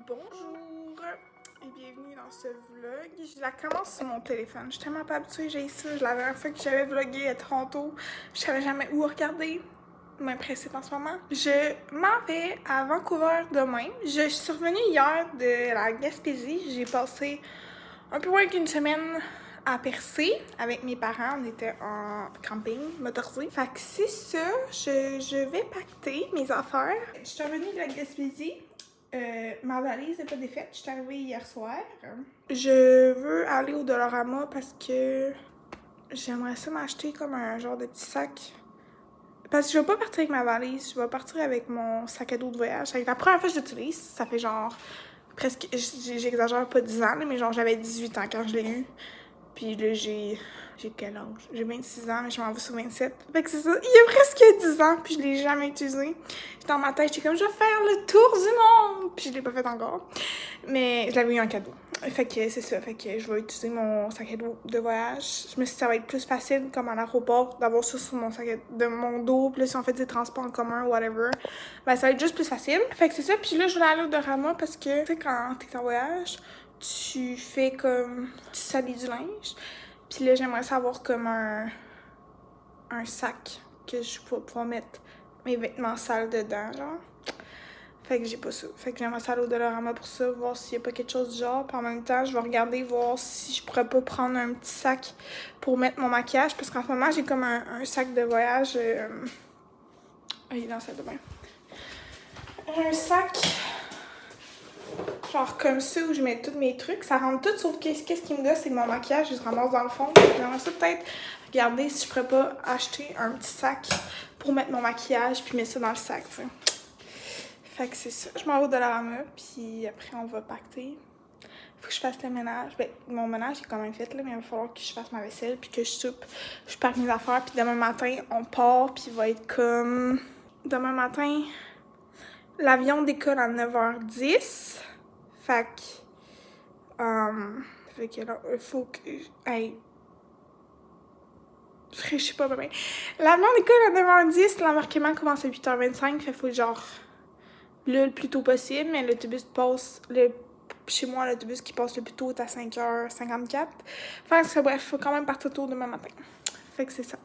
Bonjour et bienvenue dans ce vlog. Je la commence sur mon téléphone. Je suis tellement pas habituée, j'ai ça. La dernière fois que j'avais vlogué à Toronto, je savais jamais où regarder. M'impresser en ce moment. Je m'en vais à Vancouver demain. Je suis revenue hier de la Gaspésie. J'ai passé un peu moins qu'une semaine à Percé avec mes parents. On était en camping motorisé. Fait que c'est ça. Je vais pacter mes affaires. Je suis revenue de la Gaspésie. Ma valise n'est pas défaite. Je suis arrivée hier soir. Je veux aller au Dollarama parce que j'aimerais ça m'acheter comme un genre de petit sac. Parce que je vais pas partir avec ma valise, je vais partir avec mon sac à dos de voyage. C'est la première fois que je l'utilise, ça fait genre presque, j'exagère pas 10 ans, mais genre j'avais 18 ans quand je l'ai eu. Puis là j'ai quel âge? J'ai 26 ans, mais je m'en vais sur 27. Fait que c'est ça, il y a presque 10 ans, puis je l'ai jamais utilisé. Dans ma tête, j'étais comme, je vais faire le tour du monde! Puis je l'ai pas fait encore. Mais je l'avais eu en cadeau. Fait que c'est ça, fait que je vais utiliser mon sac à dos de voyage. Je me suis dit que ça va être plus facile, comme à l'aéroport, d'avoir ça sur mon sac de mon dos. Puis là, si on fait des transports en commun, whatever, ben ça va être juste plus facile. Fait que c'est ça, puis là, je voulais aller au Dollarama parce que, tu sais, quand t'es en voyage, tu fais comme, tu salis du linge. Puis là, j'aimerais savoir comme un sac que je peux pouvoir mettre mes vêtements sales dedans, genre. Fait que j'ai pas ça. Fait que j'aimerais ça aller au Dollarama pour ça, voir s'il y a pas quelque chose du genre. Puis en même temps, je vais regarder, voir si je pourrais pas prendre un petit sac pour mettre mon maquillage. Parce qu'en ce moment, j'ai comme un sac de voyage. Il est dans la salle de bain. Un sac genre comme ça où je mets tous mes trucs. Ça rentre tout, sauf qu'est-ce qui me gosse, c'est que mon maquillage, il se ramasse dans le fond. J'aimerais ça peut-être regarder si je pourrais pas acheter un petit sac pour mettre mon maquillage puis mettre ça dans le sac, tu sais. Fait que c'est ça. Je m'en vais au Dollarama, puis après, on va pacter. Faut que je fasse le ménage. Ben, mon ménage est quand même fait, là, mais il va falloir que je fasse ma vaisselle, puis que je soupe. Je pack mes affaires, puis demain matin, on part, puis il va être comme... Demain matin, l'avion décolle à 9h10. Fait que là, il faut que... Hey... Je sais pas bien. L'avion décolle à 9h10, l'embarquement commence à 8h25, fait faut genre... Là, le plus tôt possible, mais l'autobus passe, chez moi, l'autobus qui passe le plus tôt est à 5h54. Fait que bref, faut quand même partir tôt demain matin. Fait que c'est ça.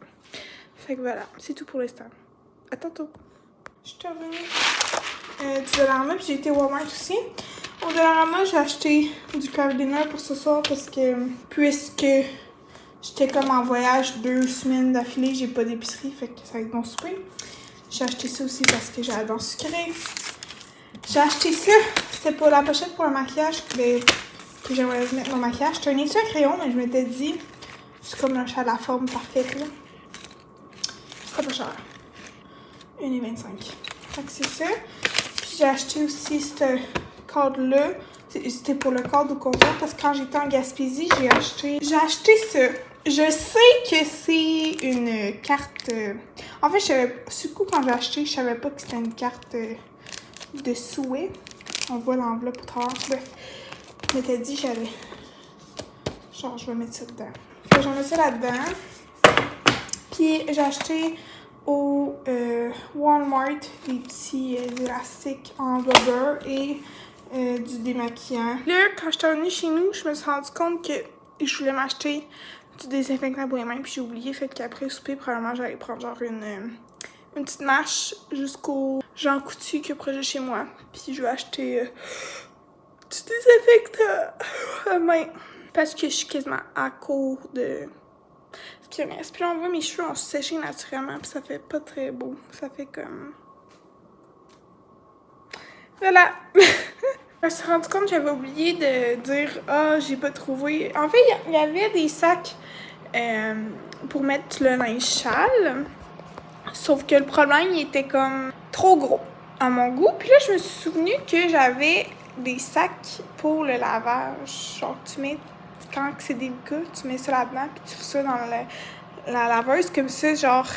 Fait que voilà, c'est tout pour l'instant. À tantôt. Je suis revenue du Dollarama, puis j'ai été au Walmart aussi. Au Dollarama, j'ai acheté du Kraft Dinner pour ce soir parce que, puisque j'étais comme en voyage 2 semaines d'affilée, j'ai pas d'épicerie, fait que ça va être mon souper. J'ai acheté ça aussi parce que j'adore sucré. J'ai acheté ça, c'était pour la pochette pour le maquillage que j'aimerais mettre mon maquillage. C'était un étui à crayon, mais je m'étais dit, c'est comme un chat à la forme parfaite là. C'est pas cher. 1,25. Fait que c'est ça. Puis j'ai acheté aussi ce cadre-là. C'était pour le cadre au comptoir parce que quand j'étais en Gaspésie, j'ai acheté ça. Je sais que c'est une carte... En fait, je savais... Sur le coup, quand j'ai acheté, je savais pas que c'était une carte de souhait. On voit l'enveloppe au travers. Bref, je m'étais dit j'allais... Genre, je vais mettre ça dedans. Fait que j'en mets ça là-dedans. Puis j'ai acheté au Walmart des petits élastiques en rubber et du démaquillant. Là, quand j'étais revenue chez nous, je me suis rendu compte que je voulais m'acheter du désinfectant pour les mains, puis j'ai oublié. Fait qu'après le souper, probablement, j'allais prendre genre une petite marche jusqu'au Jean Coutu qui est proche de chez moi. Puis je vais acheter du désinfectant à main. Parce que je suis quasiment à court de ce qui me reste. Puis là, on voit mes cheveux ont séché naturellement, puis ça fait pas très beau. Ça fait comme... Voilà! Je me suis rendu compte que j'avais oublié de dire « Ah, j'ai pas trouvé... » En fait, il y avait des sacs pour mettre le linge sale. Sauf que le problème, il était comme trop gros à mon goût. Puis là, je me suis souvenu que j'avais des sacs pour le lavage. Genre, tu mets, quand c'est délicat, tu mets ça là-dedans, puis tu fais ça dans la laveuse. Comme ça, genre,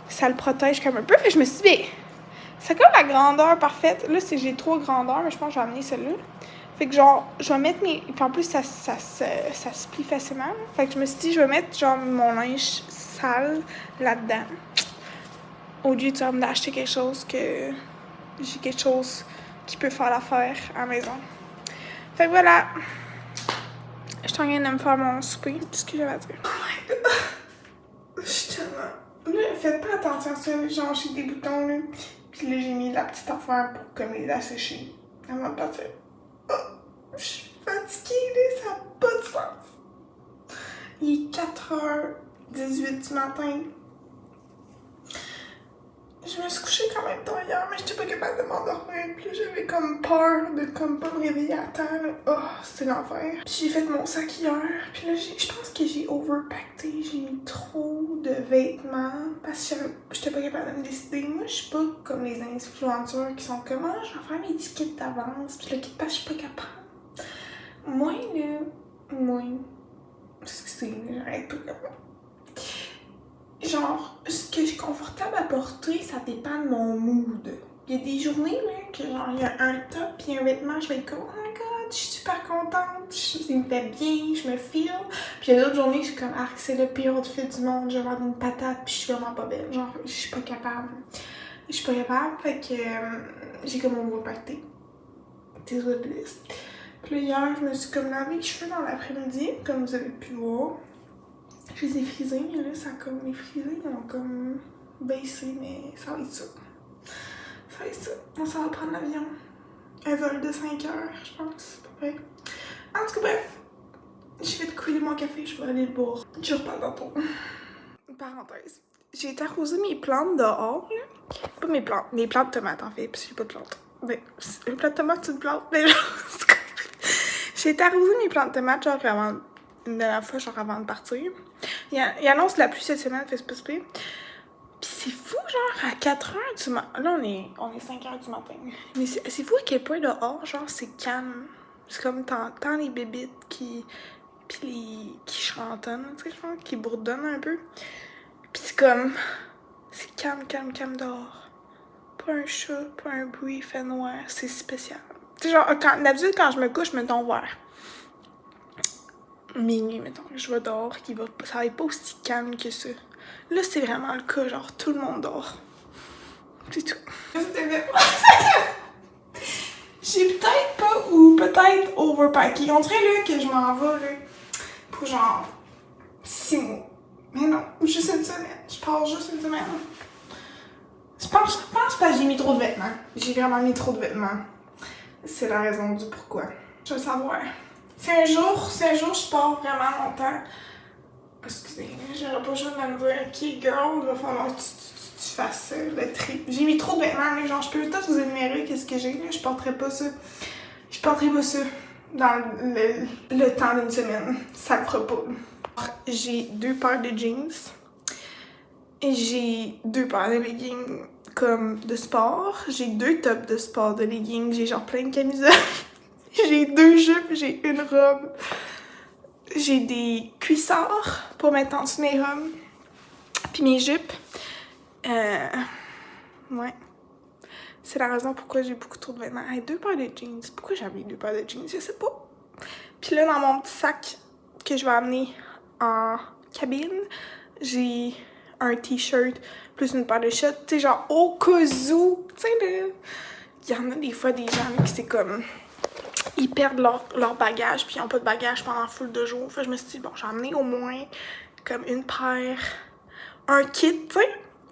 ça le protège comme un peu. Fait que je me suis dit, c'est comme la grandeur parfaite. Là, j'ai 3 grandeurs, mais je pense que je vais amener celle-là. Fait que genre, je vais mettre mes... Puis en plus, ça se plie facilement. Fait que je me suis dit, je vais mettre genre mon linge sale là-dedans. au lieu d'acheter quelque chose que j'ai quelque chose qui peut faire l'affaire à la maison. Fait que voilà. Je suis en train de me faire mon souper. Tout ce que j'avais à dire. Oh my god. Je suis tellement... Là, faites pas attention à ça. Genre, j'ai des boutons, là. Puis là, j'ai mis la petite affaire pour comme les assécher avant de partir. Oh, je suis fatiguée, là. Ça n'a pas de sens. Il est 4h18 du matin. Je me suis couchée quand même tôt hier, mais j'étais pas capable de m'endormir. Puis là, j'avais comme peur de comme pas me réveiller à temps. Oh, c'était l'enfer. Puis j'ai fait mon sac hier. Puis là, je pense que j'ai overpacké. J'ai mis trop de vêtements parce que j'étais pas capable de me décider. Moi, je suis pas comme les influenceurs qui sont comme « je vais faire mes tickets d'avance. » Puis le kit parce que je suis pas capable. Moi, excusez, j'arrête pas capable. Genre, ce que je suis confortable à porter, ça dépend de mon mood. Il y a des journées, là, que genre, il y a un top pis un vêtement, je vais être comme, oh my god, je suis super contente, il me fait bien, je me feel. Puis il y a d'autres journées, je suis comme, ah, c'est le pire outfit du monde, je vais avoir une patate pis je suis vraiment pas belle. Genre, je suis pas capable. Fait que j'ai comme mon party. Désolée. Puis là, hier, je me suis comme lavé les cheveux dans l'après-midi, comme vous avez pu voir. Je les ai frisés, mais là, ça a comme les frisés, ils ont comme baissé, mais ça va être ça. Ça va être ça. On s'en va prendre l'avion. Un vol de 5 heures, je pense, à peu près. En tout cas, bref, j'ai fait couler mon café, je vais aller le boire. Je reparle tantôt. Parenthèse. J'ai été arroser mes plantes dehors, là. Pas mes plantes de tomates, en fait, parce que j'ai pas de plantes. Ben, une plante de tomates, c'est une plante, mais genre, j'ai été arroser mes plantes de tomates, genre, avant, une dernière fois, genre, avant de partir. Il annonce la pluie cette semaine, fait pas se pire. Pis c'est fou, genre, à 4h du matin. Là, on est 5h du matin. Mais c'est fou à quel point dehors, genre, c'est calme. C'est comme t'entends les bébites qui chantonnent, tu sais, je pense, qui bourdonnent un peu. Pis c'est comme. C'est calme dehors. Pas un chat, pas un bruit, il fait noir. C'est spécial. Tu sais, genre, d'habitude, quand je me couche, mettons vers minuit, mettons, je vais dehors, ça va être pas aussi calme que ça. Là, c'est vraiment le cas, genre, tout le monde dort. C'est tout. J'ai peut-être pas ou peut-être overpacké. On dirait, là, que je m'en vais, là, pour genre 6 mois. Mais non, juste une semaine. Je pars juste une semaine. Je pense pas que j'ai mis trop de vêtements. J'ai vraiment mis trop de vêtements. C'est la raison du pourquoi. Je veux savoir. Si un jour, je pars vraiment longtemps, excusez, j'aurais pas besoin de me dire, ok, girl, il va falloir que tu fasses le tri. J'ai mis trop de vêtements, là, genre, je peux peut-être vous énumérer qu'est-ce que j'ai, là, je porterai pas ça dans le temps d'une semaine. Ça le fera pas. J'ai 2 paires de jeans, et j'ai 2 paires de leggings comme de sport, j'ai 2 tops de sport de leggings, j'ai genre plein de camisoles. J'ai 2 jupes, j'ai une robe. J'ai des cuissards pour mettre en dessous mes robes. Puis mes jupes. Ouais. C'est la raison pourquoi j'ai beaucoup trop de vêtements. Hey, 2 paires de jeans. Pourquoi j'ai amené 2 paires de jeans? Je sais pas. Puis là, dans mon petit sac que je vais amener en cabine, j'ai un t-shirt plus une paire de shorts. Tu sais, genre au cas où. Tu sais, là, il y en a des fois des gens qui c'est comme... Ils perdent leur bagage, puis ils n'ont pas de bagage pendant full de jours. Fait que je me suis dit, bon, j'ai emmené au moins comme une paire, un kit, tu sais,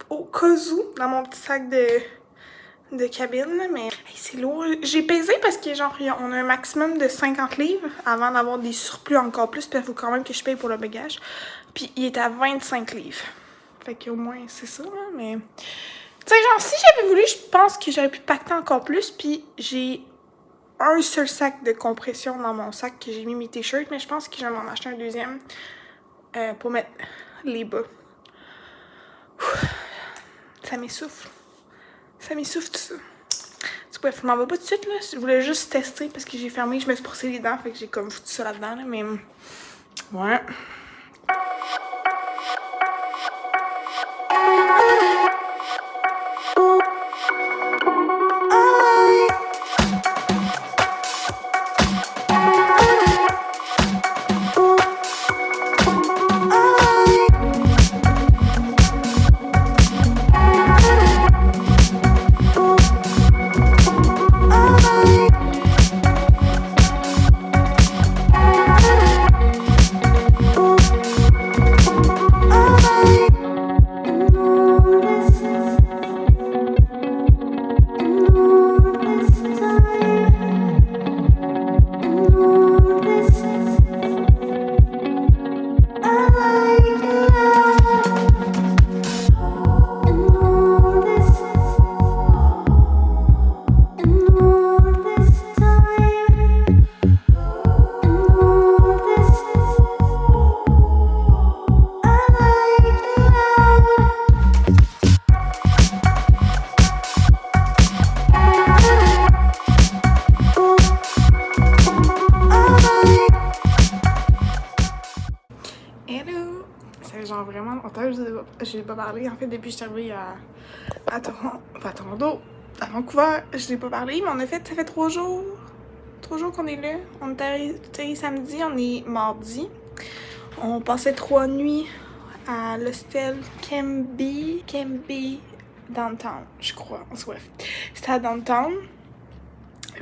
au cas où, dans mon petit sac de cabine. Mais hey, c'est lourd. J'ai pesé parce que, genre, on a un maximum de 50 livres avant d'avoir des surplus encore plus, puis il faut quand même que je paye pour le bagage. Puis il est à 25 livres. Fait qu'au moins, c'est ça, là, mais... Tu sais, genre, si j'avais voulu, je pense que j'aurais pu pacter encore plus, puis j'ai un seul sac de compression dans mon sac que j'ai mis mes t-shirts, mais je pense que je vais m'en acheter un deuxième pour mettre les bas. Ça m'essouffle. Ça m'essouffle tout ça. Bref, je m'en vais pas tout de suite, là. Je voulais juste tester parce que j'ai fermé, je me suis brossé les dents, fait que j'ai comme foutu ça là-dedans, là, mais... Ouais. je l'ai pas parlé. En fait, depuis que je suis arrivée à Toronto, à Vancouver, je l'ai pas parlé, mais ça fait 3 jours. 3 jours qu'on est là. On est arrivé samedi, on est mardi. On passait 3 nuits à l'hostel Kembe Downtown, je crois. Bref, c'était à Downtown.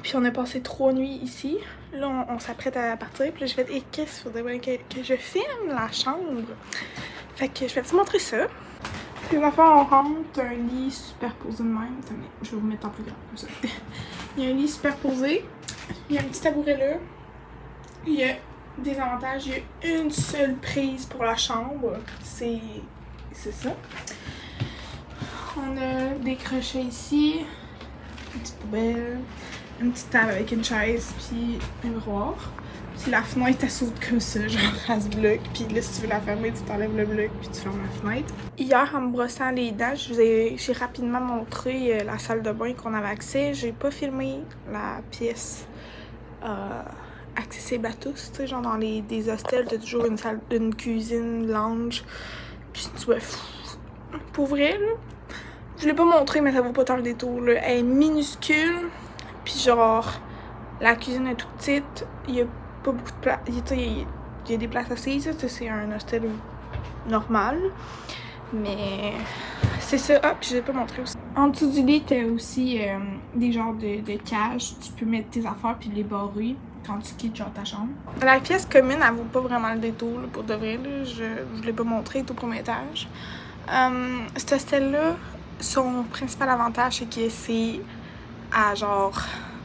Puis on a passé 3 nuits ici. Là, on s'apprête à partir. Puis là, j'ai fait, et qu'est-ce qu'il faudrait que je filme la chambre? Fait que je vais te montrer ça. Les enfants, on rentre, t'as un lit superposé de même. Attendez, je vais vous mettre en plus grand comme ça. Il y a un lit superposé. Il y a un petit tabouret là. Il y a des avantages. Il y a une seule prise pour la chambre. C'est ça. On a des crochets ici. Une petite poubelle. Une petite table avec une chaise, puis un miroir. Puis la fenêtre, elle s'ouvre comme ça, genre à ce bloc. Puis là, si tu veux la fermer, tu t'enlèves le bloc, puis tu fermes la fenêtre. Hier, en me brossant les dents, j'ai rapidement montré la salle de bain qu'on avait accès. J'ai pas filmé la pièce accessible à tous. Tu sais, genre dans des hostels, t'as toujours une cuisine, lounge. Puis tu vois, pour vrai, là. Je l'ai pas montré, mais ça vaut pas tant le détour, là. Elle est minuscule. Puis genre, la cuisine est toute petite, il y a pas beaucoup de place, il y a des places assises, c'est un hostel normal, mais c'est ça. Ah, puis je l'ai pas montré aussi. En dessous du lit, t'as aussi des genres de cages, tu peux mettre tes affaires puis les barrer quand tu quittes genre ta chambre. La pièce commune, elle vaut pas vraiment le détour, là, pour de vrai, là. Je l'ai pas montré, tout au premier étage. Cet hostel-là, son principal avantage, c'est que c'est à genre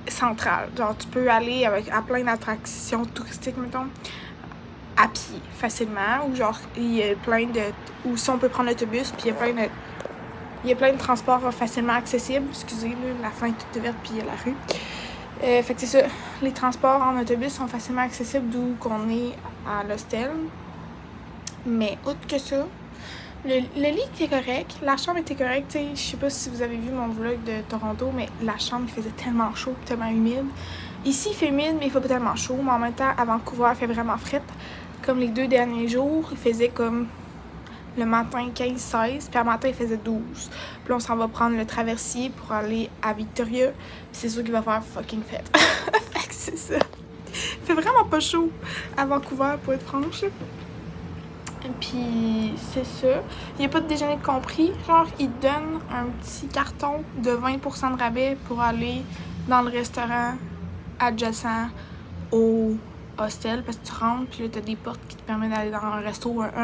central. Genre tu peux aller à plein d'attractions touristiques, mettons, à pied facilement. Ou genre il y a plein de. Ou si on peut prendre l'autobus, puis il y a plein de transports facilement accessibles. Excusez, là, la fenêtre est toute ouverte, puis il y a la rue. Fait que c'est ça. Les transports en autobus sont facilement accessibles d'où qu'on est à l'hostel. Mais autre que ça, le lit était correct, la chambre était correcte, tu sais, je sais pas si vous avez vu mon vlog de Toronto, mais la chambre il faisait tellement chaud, tellement humide. Ici il fait humide, mais il fait pas tellement chaud, mais en même temps à Vancouver il fait vraiment frais. Comme les 2 derniers jours, il faisait comme le matin 15-16, puis à matin il faisait 12. Puis là on s'en va prendre le traversier pour aller à Victoria, puis c'est sûr qu'il va faire fucking fête. Fait que c'est ça. Il fait vraiment pas chaud à Vancouver pour être franche. Puis c'est ça. Il n'y a pas de déjeuner de compris. Genre, ils te donnent un petit carton de 20% de rabais pour aller dans le restaurant adjacent au hostel. Parce que tu rentres, puis là, tu as des portes qui te permettent d'aller dans un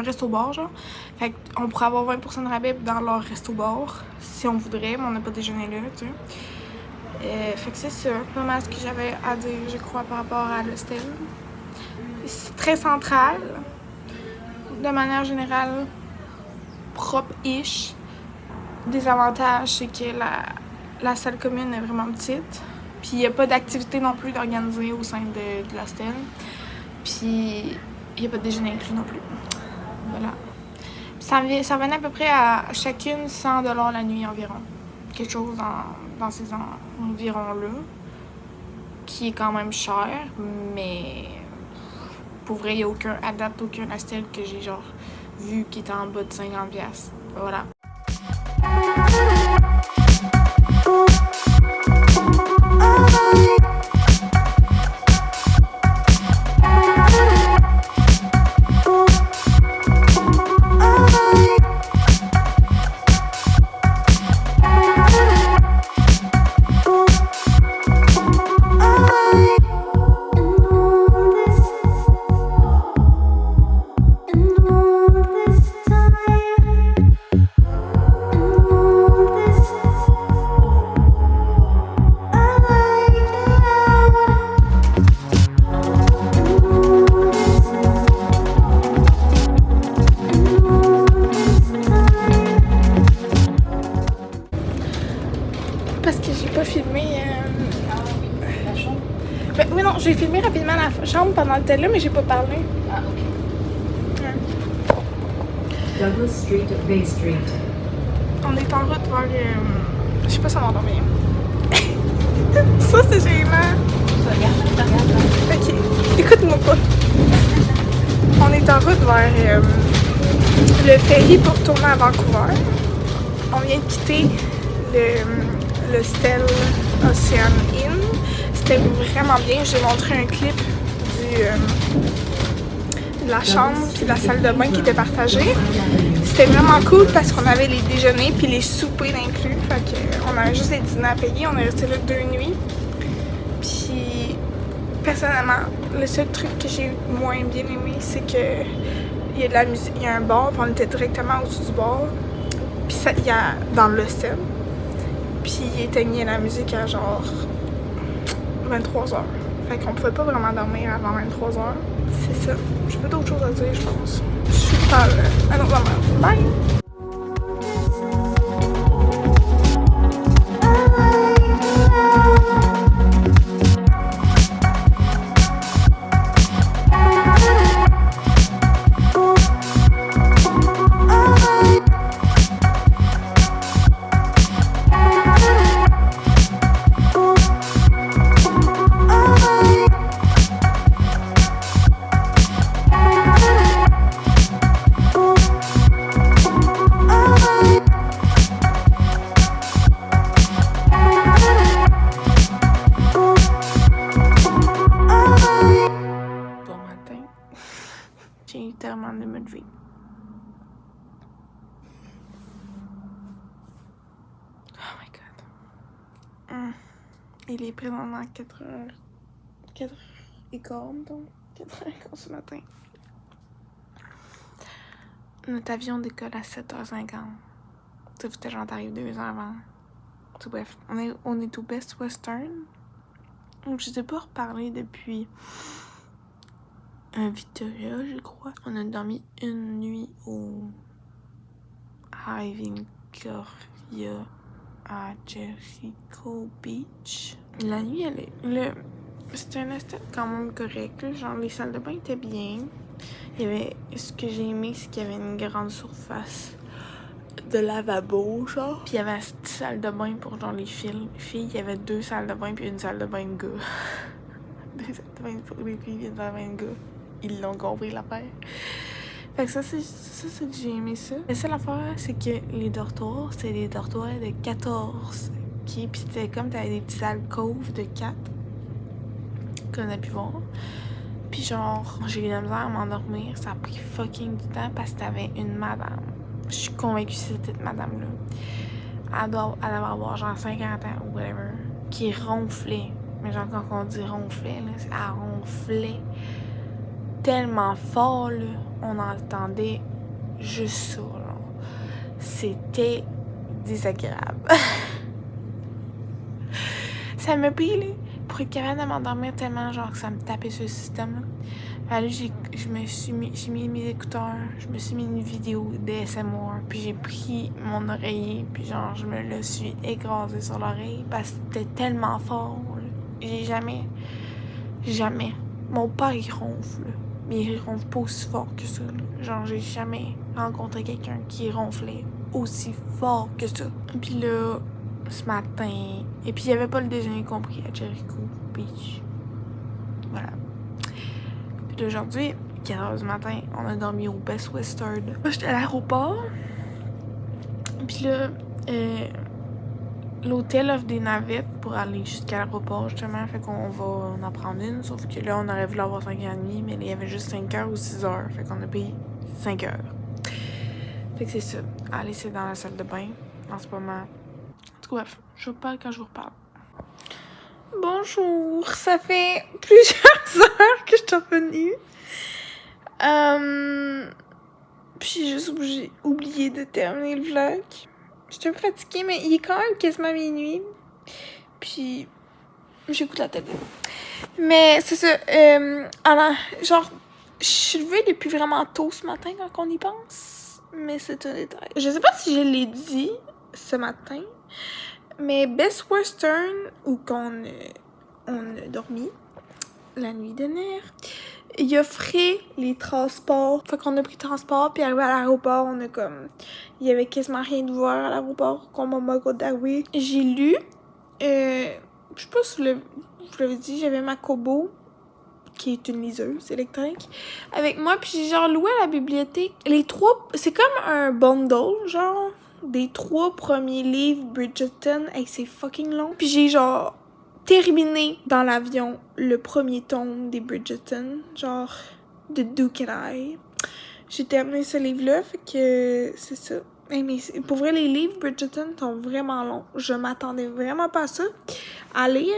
resto-bar, genre. Fait qu'on pourrait avoir 20% de rabais dans leur resto-bar si on voudrait, mais on n'a pas de déjeuner là, tu sais. Fait que c'est ça. Pas mal ce que j'avais à dire, je crois, par rapport à l'hostel. C'est très central. De manière générale, propre-ish. Des avantages, c'est que la salle commune est vraiment petite. Puis il n'y a pas d'activité non plus d'organiser au sein de l'hostel. Puis il n'y a pas de déjeuner inclus non plus. Voilà. Puis ça venait à peu près à chacune 100$ la nuit environ. Quelque chose dans ces environs-là. Qui est quand même cher, mais pour vrai, il n'y a aucun hostel que j'ai genre vu qui était en bas de 50$. Voilà. Parce que j'ai pas filmé la chambre. Ben, oui, non, j'ai filmé rapidement la chambre pendant le temps là, mais j'ai pas parlé. Ah, ok. Ouais. Douglas Street, Bay Street. On est en route vers. Je sais pas si on va endormir. Ça, c'est gênant. Regarde. Ok, écoute-moi pas. On est en route vers le ferry pour retourner à Vancouver. On vient de quitter le Stell Ocean Inn. C'était vraiment bien. J'ai montré un clip de la chambre et de la salle de bain qui était partagée. C'était vraiment cool parce qu'on avait les déjeuners puis les soupers inclus. Fait qu'on avait juste les dîners à payer. On est resté là 2 nuits. Puis, personnellement, le seul truc que j'ai moins bien aimé, c'est que il y a de la musique, il y a un bar, puis on était directement au-dessus du bar. Puis ça, il y a dans le hostel. Puis il éteignait la musique à genre 23h. Fait qu'on pouvait pas vraiment dormir avant 23h. C'est ça. J'ai pas d'autre chose à dire, je pense. Je suis pas à l'autre moment. Bye! J'ai littéralement de me lever. Oh my god. Il est présentement 4h. 4h15, donc 4h15 ce matin. Notre avion décolle à 7h50. Ça fait genre t'arrives 2 heures avant. Tout bref, on est au Best Western. Donc je sais pas reparler depuis Victoria, je crois. On a dormi une nuit au High Victoria à Jericho Beach. La nuit, c'était un hostel quand même correct. Là. Genre, les salles de bain étaient bien. Il y avait... Ce que j'ai aimé, c'est qu'il y avait une grande surface de lavabo, genre. Puis il y avait une petite salle de bain pour genre les filles. Il y avait 2 salles de bain puis une salle de bain de gars. 2 salles de bain pour les filles et une salle de bain de gars. Ils l'ont compris l'affaire. Fait que ça, c'est que j'ai aimé ça. La seule affaire, c'est que les dortoirs, c'était des dortoirs de 14. Puis c'était comme t'avais des petites alcôves de 4 qu'on a pu voir. Puis genre, j'ai eu la misère à m'endormir. Ça a pris fucking du temps parce que t'avais une madame. Je suis convaincue que c'était cette madame-là. Elle doit avoir genre 50 ans ou whatever. Qui ronflait. Mais genre, quand on dit ronflait, là, elle ronflait tellement fort, là. On entendait juste ça, genre. C'était désagréable. Ça me pris, là, pour être capable de m'endormir tellement, genre, que ça me tapait sur le système, là. Là, j'ai mis mes écouteurs, je me suis mis une vidéo d'ASMR, puis j'ai pris mon oreiller, puis genre, je me le suis écrasé sur l'oreille parce que c'était tellement fort, là. J'ai jamais. Mon père, il ronfle, là. Mais il ronfle pas aussi fort que ça, là. Genre, j'ai jamais rencontré quelqu'un qui ronflait aussi fort que ça. Puis là, ce matin... Et puis, il y avait pas le déjeuner compris à Jericho Beach. Voilà. Puis aujourd'hui, 4h du matin, on a dormi au Best Western. J'étais à l'aéroport. Puis là, l'hôtel offre des navettes pour aller jusqu'à l'aéroport, justement. Fait qu'on va en prendre une. Sauf que là, on aurait voulu avoir 5h30, mais il y avait juste 5h ou 6h. Fait qu'on a payé 5h. Fait que c'est ça. Allez, c'est dans la salle de bain en ce moment. En tout cas, bref, je vous parle quand je vous reparle. Bonjour, ça fait plusieurs heures que je suis revenue. Puis j'ai oublié de terminer le vlog. J'étais un peu fatiguée, mais il est quand même quasiment minuit. Puis j'écoute la télé. Mais c'est ça. Alors, genre, je suis levée depuis vraiment tôt ce matin quand on y pense. Mais c'est un détail. Je sais pas si je l'ai dit ce matin. Mais Best Western, où on a dormi la nuit dernière, il offrait les transports. Fait qu'on a pris le transport, puis arrivé à l'aéroport, on a comme... Il y avait quasiment rien de voir à l'aéroport, comme on m'a d'arriver. J'ai lu, je sais pas si vous l'avez dit, j'avais ma Kobo qui est une liseuse électronique, avec moi, puis j'ai genre loué à la bibliothèque les 3... C'est comme un bundle, genre, des 3 premiers livres Bridgerton, et c'est fucking long. Puis j'ai genre terminé dans l'avion le premier tome des Bridgerton, genre, de Duke and I. J'ai terminé ce livre-là, fait que c'est ça. Hey, mais pour vrai, les livres Bridgerton sont vraiment longs. Je m'attendais vraiment pas à ça, à lire.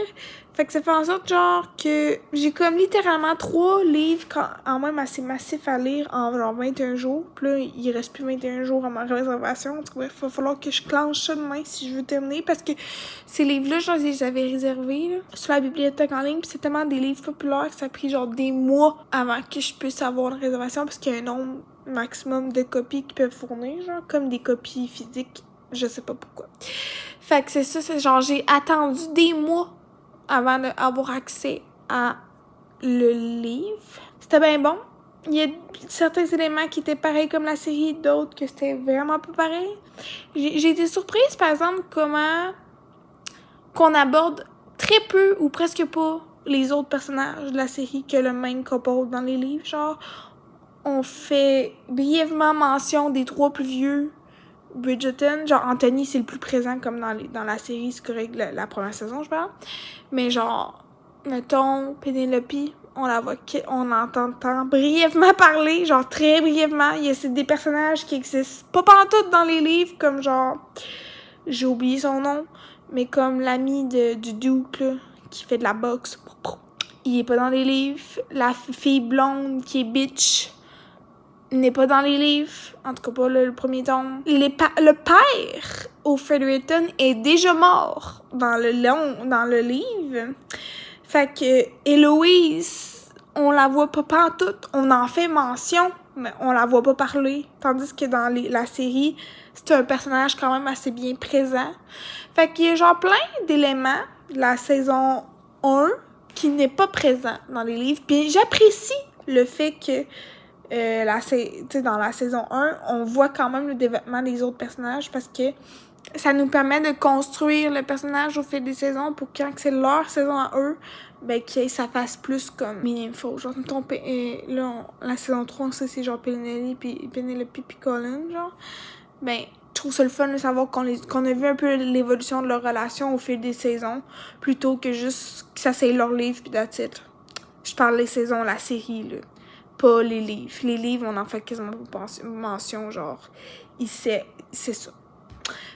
Fait que ça fait en sorte, genre, que j'ai comme littéralement 3 livres quand même assez massifs à lire en genre 21 jours. Puis là, il reste plus 21 jours à ma réservation. En tout cas, bref, il va falloir que je clenche ça demain si je veux terminer. Parce que ces livres-là, genre, je les avais réservés là, sur la bibliothèque en ligne. Puis c'est tellement des livres populaires que ça a pris genre des mois avant que je puisse avoir une réservation. Parce qu'il y a un nombre maximum de copies qu'ils peuvent fournir, genre, comme des copies physiques. Je sais pas pourquoi. Fait que c'est ça, c'est genre, j'ai attendu des mois avant d'avoir accès à le livre. C'était bien bon. Il y a certains éléments qui étaient pareils comme la série, d'autres que c'était vraiment pas pareil. J'ai été surprise, par exemple, comment qu'on aborde très peu ou presque pas les autres personnages de la série que le main couple dans les livres. Genre, on fait brièvement mention des 3 plus vieux Bridgerton. Genre, Anthony, c'est le plus présent comme dans la série, c'est correct, la première saison, je parle. Mais genre, mettons, Penelope, on entend brièvement parler, genre très brièvement. C'est des personnages qui existent pas pantoute dans les livres, comme genre, j'ai oublié son nom, mais comme l'ami du Duke, là, qui fait de la boxe. Il est pas dans les livres. La fille blonde qui est bitch n'est pas dans les livres, en tout cas pas le premier tome. Le père au Fredericton est déjà mort dans le livre. Fait que Héloïse, on la voit pas pantoute, on en fait mention, mais on la voit pas parler. Tandis que dans la série, c'est un personnage quand même assez bien présent. Fait qu'il y a genre plein d'éléments de la saison 1 qui n'est pas présent dans les livres. Puis j'apprécie le fait que dans la saison 1, on voit quand même le développement des autres personnages parce que ça nous permet de construire le personnage au fil des saisons pour que quand c'est leur saison à eux, ben que ça fasse plus comme meaningful. Genre, la saison 3, on sait c'est genre Penelope puis Colin, genre. Ben, je trouve ça le fun de savoir qu'on a vu un peu l'évolution de leur relation au fil des saisons plutôt que juste que ça c'est leur livre puis that's it. Je parle des saisons, la série, là. Pas les livres. Les livres, on en fait quasiment pas mention, genre, c'est ça.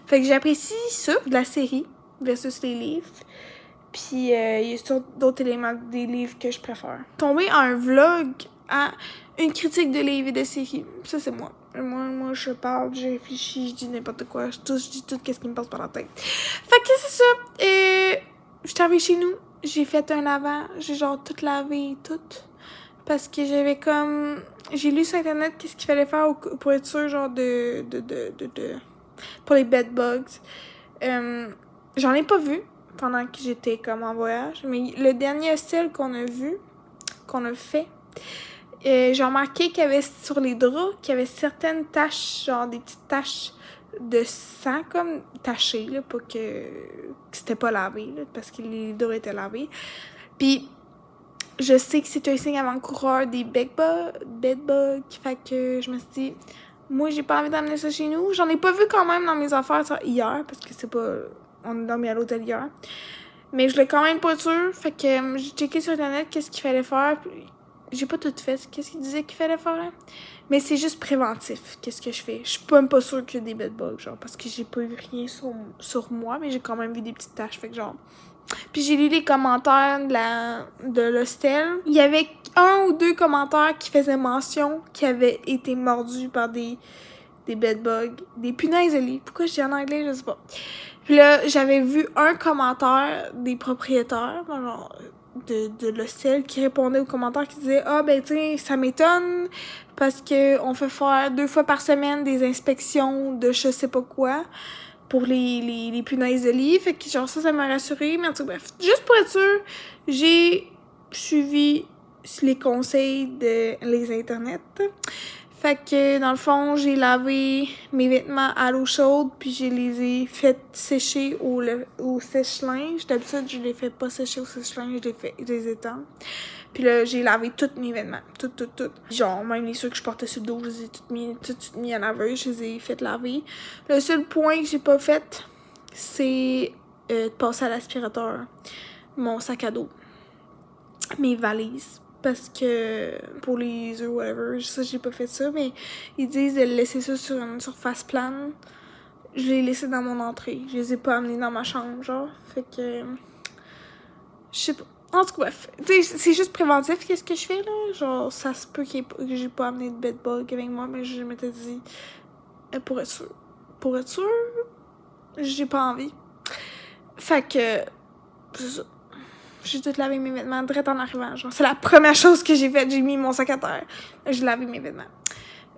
Fait que j'apprécie ça, de la série, versus les livres. Puis, il y a d'autres éléments des livres que je préfère. Tomber en un vlog, une critique de livres et de séries, ça, c'est moi. Moi, je parle, je réfléchis, je dis n'importe quoi, je dis tout ce qui me passe par la tête. Fait que c'est ça. Je suis arrivée chez nous, j'ai fait un lavage, j'ai genre tout lavé, tout. Parce que j'avais comme... J'ai lu sur Internet qu'est-ce qu'il fallait faire pour être sûr, genre, pour les bedbugs. J'en ai pas vu pendant que j'étais comme en voyage. Mais le dernier hostel qu'on a fait, j'ai remarqué qu'il y avait sur les draps, qu'il y avait certaines taches, genre des petites taches de sang, comme tachées, là, pas que c'était pas lavé, là, parce que les draps étaient lavés. Puis... Je sais que c'est un signe avant-coureur des bedbugs. Fait que je me suis dit, moi, j'ai pas envie d'amener ça chez nous. J'en ai pas vu quand même dans mes affaires hier, parce que c'est pas... On est dormi à l'hôtel hier. Mais je l'ai quand même pas sûr. Fait que j'ai checké sur Internet qu'est-ce qu'il fallait faire. Puis j'ai pas tout fait. Qu'est-ce qu'il disait qu'il fallait faire? Mais c'est juste préventif. Qu'est-ce que je fais? Je suis même pas sûre qu'il y a des bedbugs, genre, parce que j'ai pas eu rien sur moi, mais j'ai quand même vu des petites taches. Fait que genre... Puis j'ai lu les commentaires de l'hostel. Il y avait 1 ou 2 commentaires qui faisaient mention qui avaient été mordus par des bedbugs, des punaises de lit. Pourquoi je dis en anglais, je sais pas. Puis là, j'avais vu un commentaire des propriétaires, genre, de l'hostel qui répondait aux commentaires qui disaient « Ah, ben, tu sais, ça m'étonne parce qu'on fait faire 2 fois par semaine des inspections de je sais pas quoi. » pour les punaises de lit. Fait que genre ça m'a rassurée. Mais en tout cas, bref, juste pour être sûre, j'ai suivi les conseils de les internets. Fait que dans le fond, j'ai lavé mes vêtements à l'eau chaude puis je les ai fait sécher au sèche-linge. D'habitude, je les fais pas sécher au sèche-linge, je les étends. Puis là, j'ai lavé tous mes vêtements. Tout. Genre, même les ceux que je portais sur le dos, je les ai toutes mis à laver. Je les ai fait laver. Le seul point que j'ai pas fait, c'est de passer à l'aspirateur. Mon sac à dos. Mes valises. Parce que pour les œufs, whatever, ça, j'ai pas fait ça. Mais ils disent de laisser ça sur une surface plane. Je l'ai laissé dans mon entrée. Je les ai pas amenés dans ma chambre, genre. Fait que... Je sais pas. En tout cas, bref. Tu sais, c'est juste préventif, qu'est-ce que je fais, là. Genre, ça se peut que j'ai pas amené de bedbug avec moi, mais je m'étais dit... pour être sûre. Pour être sûre, j'ai pas envie. Fait que... C'est ça. J'ai tout lavé mes vêtements direct en arrivant, genre. C'est la première chose que j'ai faite. J'ai mis mon sac à terre. J'ai lavé mes vêtements.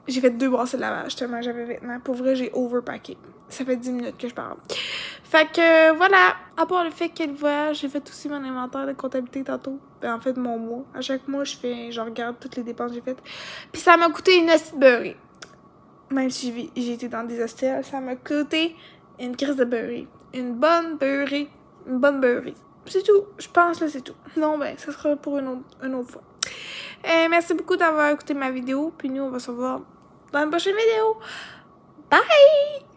J'ai fait 2 brassées de lavage, tellement j'avais vêtements. Pour vrai, j'ai overpacké. Ça fait 10 minutes que je parle. Fait que, voilà. À part le fait qu'elle voit, j'ai fait aussi mon inventaire de comptabilité tantôt. Ben, en fait, mon mois. À chaque mois, je regarde toutes les dépenses que j'ai faites. Puis ça m'a coûté une hostie de beurrée. Même si j'ai été dans des hostels, ça m'a coûté une crise de beurrée. Une bonne beurrée. Une bonne beurrée. C'est tout. Je pense que c'est tout. Non, ben, ça sera pour une autre fois. Merci beaucoup d'avoir écouté ma vidéo. Puis nous, on va se revoir dans une prochaine vidéo. Bye!